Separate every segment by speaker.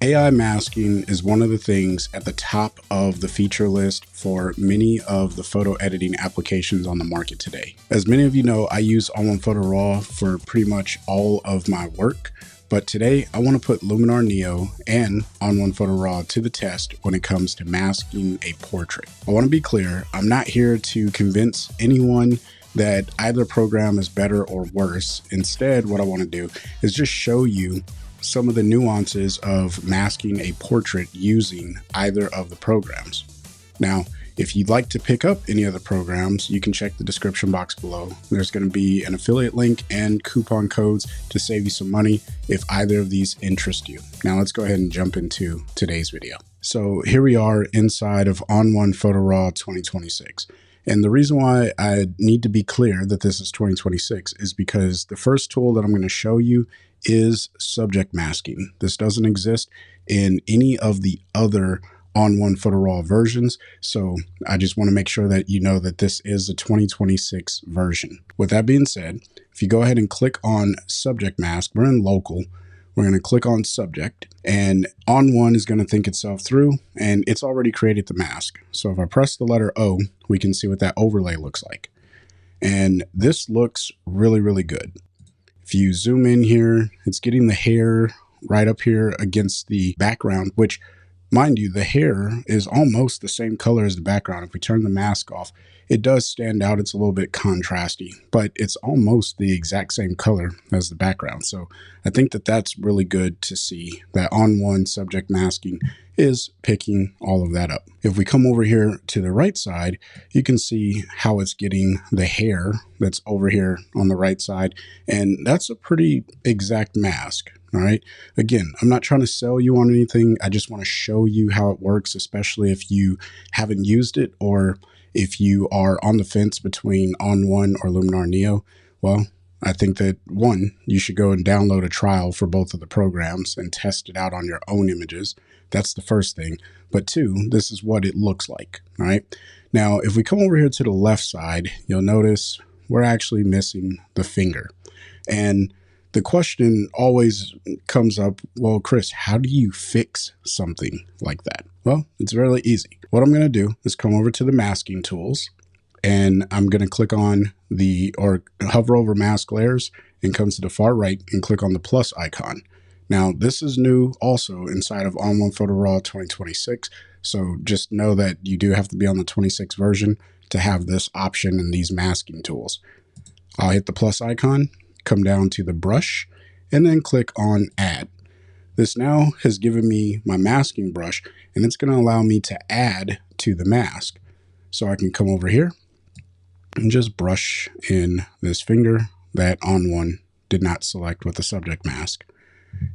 Speaker 1: AI masking is one of the things at the top of the feature list for many of the photo editing applications on the market today. As many of you know, I use ON1 Photo RAW for pretty much all of my work, but today I want to put Luminar Neo and ON1 Photo RAW to the test when it comes to masking a portrait. I want to be clear, I'm not here to convince anyone that either program is better or worse. Instead, what I want to do is just show you some of the nuances of masking a portrait using either of the programs. Now, if you'd like to pick up any of the programs, you can check the description box below. There's going to be an affiliate link and coupon codes to save you some money if either of these interest you. Now let's go ahead and jump into today's video. So here we are inside of ON1 Photo RAW 2026. And the reason why I need to be clear that this is 2026 is because the first tool that I'm going to show you is subject masking. This doesn't exist in any of the other ON1 Photo RAW versions, so I just want to make sure that you know that this is a 2026 version. With that being said, if you go ahead and click on subject mask, we're in local, we're going to click on subject, and ON1 is going to think itself through, and it's already created the mask. So if I press the letter O, we can see what that overlay looks like. And this looks really, really good. If you zoom in here, it's getting the hair right up here against the background, which, mind you, the hair is almost the same color as the background. If we turn the mask off, it does stand out. It's a little bit contrasty, but it's almost the exact same color as the background. So I think that that's really good to see that ON1 subject masking is picking all of that up. If we come over here to the right side, you can see how it's getting the hair that's over here on the right side. And that's a pretty exact mask. All right. Again, I'm not trying to sell you on anything. I just want to show you how it works, especially if you haven't used it or if you are on the fence between ON1 or Luminar Neo. Well, I think that one, you should go and download a trial for both of the programs and test it out on your own images. That's the first thing. But two, this is what it looks like. All right. Now, if we come over here to the left side, you'll notice we're actually missing the finger. And the question always comes up, well, Chris, how do you fix something like that? Well, it's really easy. What I'm going to do is come over to the masking tools, and I'm going to click on hover over mask layers and come to the far right and click on the plus icon. Now, this is new also inside of ON1 Photo RAW 2026. So just know that you do have to be on the 26 version to have this option and these masking tools. I'll hit the plus icon, come down to the brush, and then click on add. This now has given me my masking brush, and it's going to allow me to add to the mask. So I can come over here and just brush in this finger that ON1 did not select with the subject mask.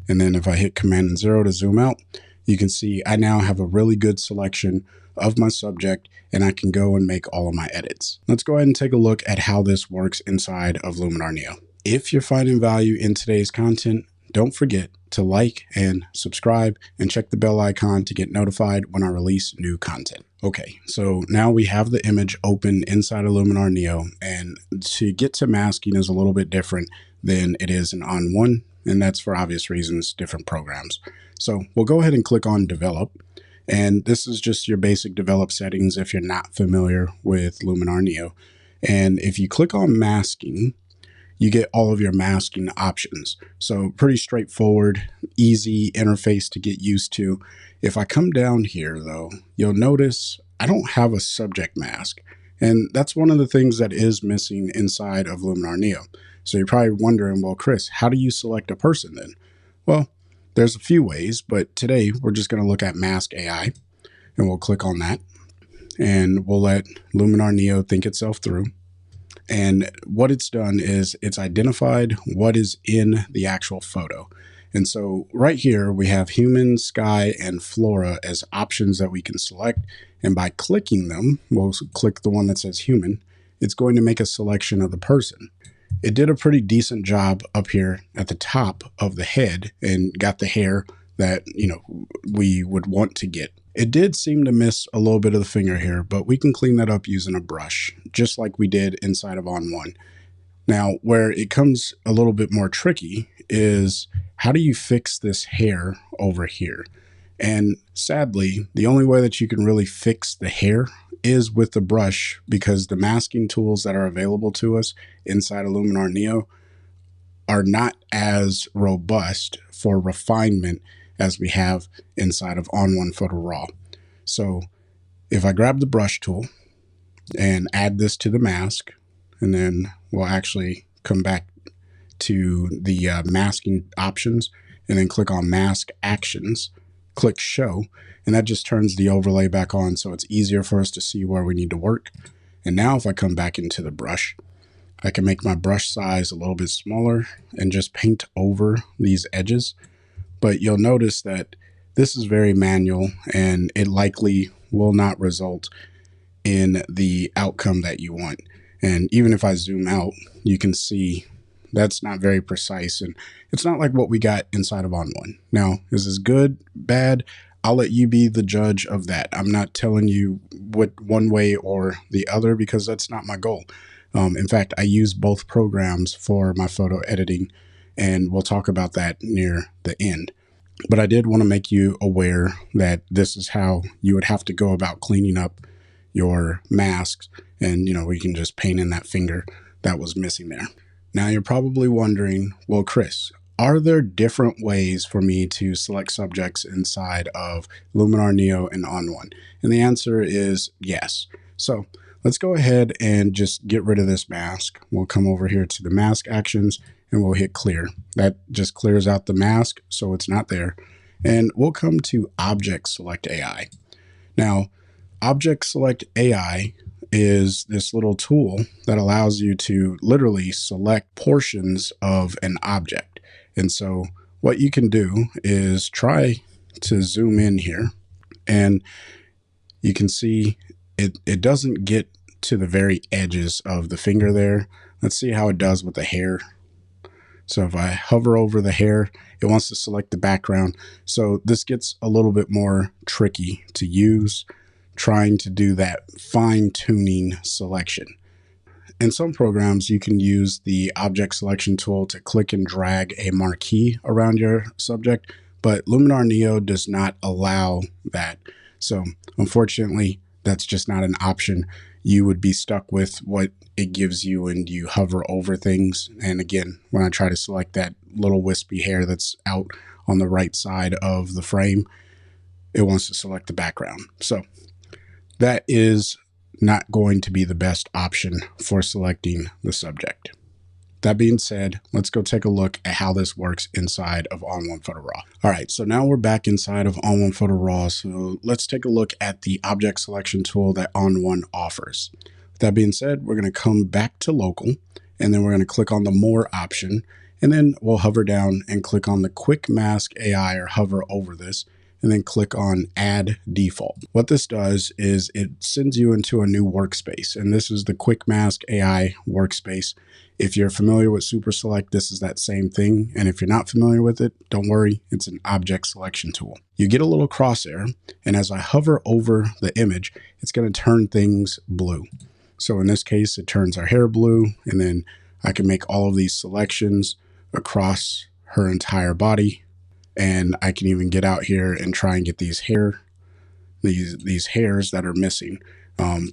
Speaker 1: And then if I hit Command and 0 to zoom out, you can see I now have a really good selection of my subject, and I can go and make all of my edits. Let's go ahead and take a look at how this works inside of Luminar Neo. If you're finding value in today's content, don't forget to like and subscribe and check the bell icon to get notified when I release new content. Okay, so now we have the image open inside of Luminar Neo, and to get to masking is a little bit different than it is in ON1, and that's for obvious reasons, different programs. So we'll go ahead and click on develop. And this is just your basic develop settings if you're not familiar with Luminar Neo. And if you click on masking, you get all of your masking options. So pretty straightforward, easy interface to get used to. If I come down here though, you'll notice I don't have a subject mask. And that's one of the things that is missing inside of Luminar Neo. So you're probably wondering, well, Chris, how do you select a person then? Well, there's a few ways, but today we're just going to look at Mask AI, and we'll click on that, and we'll let Luminar Neo think itself through. And what it's done is it's identified what is in the actual photo. And so right here, we have human, sky, and flora as options that we can select. And by clicking them, we'll click the one that says human, it's going to make a selection of the person. It did a pretty decent job up here at the top of the head and got the hair that, we would want to get. It did seem to miss a little bit of the finger here, but we can clean that up using a brush, just like we did inside of ON1. Now, where it comes a little bit more tricky is, how do you fix this hair over here? And sadly, the only way that you can really fix the hair is with the brush, because the masking tools that are available to us inside of Luminar Neo are not as robust for refinement as we have inside of ON1 Photo RAW. So if I grab the brush tool and add this to the mask, and then we'll actually come back to the masking options and then click on mask actions, click show, and that just turns the overlay back on, so it's easier for us to see where we need to work. And now if I come back into the brush, I can make my brush size a little bit smaller and just paint over these edges. But you'll notice that this is very manual, and it likely will not result in the outcome that you want. And even if I zoom out, you can see that's not very precise, and it's not like what we got inside of ON1. Now, is this good, bad? I'll let you be the judge of that. I'm not telling you what one way or the other, because that's not my goal. In fact, I use both programs for my photo editing, and we'll talk about that near the end. But I did want to make you aware that this is how you would have to go about cleaning up your masks. And, we can just paint in that finger that was missing there. Now you're probably wondering, well, Chris, are there different ways for me to select subjects inside of Luminar Neo and ON1? And the answer is yes. So let's go ahead and just get rid of this mask. We'll come over here to the mask actions and we'll hit clear. That just clears out the mask, so it's not there. And we'll come to Object Select AI. Now, Object Select AI is this little tool that allows you to literally select portions of an object. And so what you can do is try to zoom in here, and you can see it doesn't get to the very edges of the finger there. Let's see how it does with the hair. So if I hover over the hair, it wants to select the background. So this gets a little bit more tricky to use, trying to do that fine-tuning selection. In some programs, you can use the object selection tool to click and drag a marquee around your subject, but Luminar Neo does not allow that. So unfortunately, that's just not an option. You would be stuck with what it gives you and you hover over things. And again, when I try to select that little wispy hair that's out on the right side of the frame, it wants to select the background. So that is not going to be the best option for selecting the subject. That being said, let's go take a look at how this works inside of ON1 Photo RAW. All right, so now we're back inside of ON1 Photo RAW. So let's take a look at the object selection tool that ON1 offers. With that being said, we're going to come back to local, and then we're going to click on the more option, and then we'll hover down and click on the quick mask AI, or hover over this, and then click on add default. What this does is it sends you into a new workspace, and this is the quick mask AI workspace. If you're familiar with Super Select, this is that same thing. And if you're not familiar with it, don't worry, it's an object selection tool. You get a little crosshair, and as I hover over the image, it's going to turn things blue. So in this case, it turns our hair blue, and then I can make all of these selections across her entire body. And I can even get out here and try and get these hairs that are missing.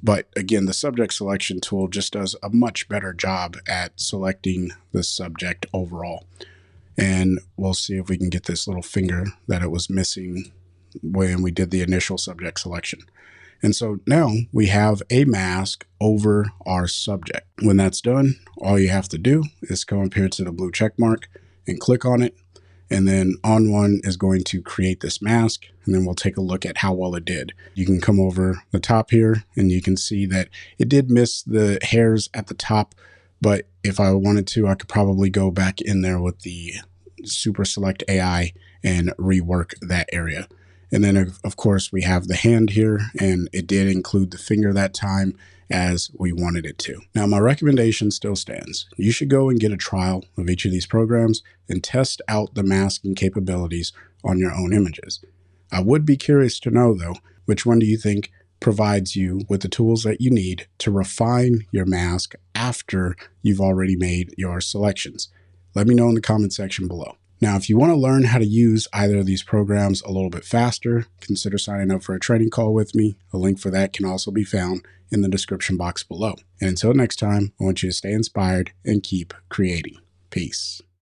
Speaker 1: But again, the subject selection tool just does a much better job at selecting the subject overall. And we'll see if we can get this little finger that it was missing when we did the initial subject selection. And so now we have a mask over our subject. When that's done, all you have to do is come up here to the blue check mark and click on it. And then ON1 is going to create this mask, and then we'll take a look at how well it did. You can come over the top here, and you can see that it did miss the hairs at the top, but if I wanted to, I could probably go back in there with the Super Select AI and rework that area. And then, of course, we have the hand here, and it did include the finger that time as we wanted it to. Now, my recommendation still stands. You should go and get a trial of each of these programs and test out the masking capabilities on your own images. I would be curious to know, though, which one do you think provides you with the tools that you need to refine your mask after you've already made your selections? Let me know in the comment section below. Now, if you want to learn how to use either of these programs a little bit faster, consider signing up for a training call with me. A link for that can also be found in the description box below. And until next time, I want you to stay inspired and keep creating. Peace.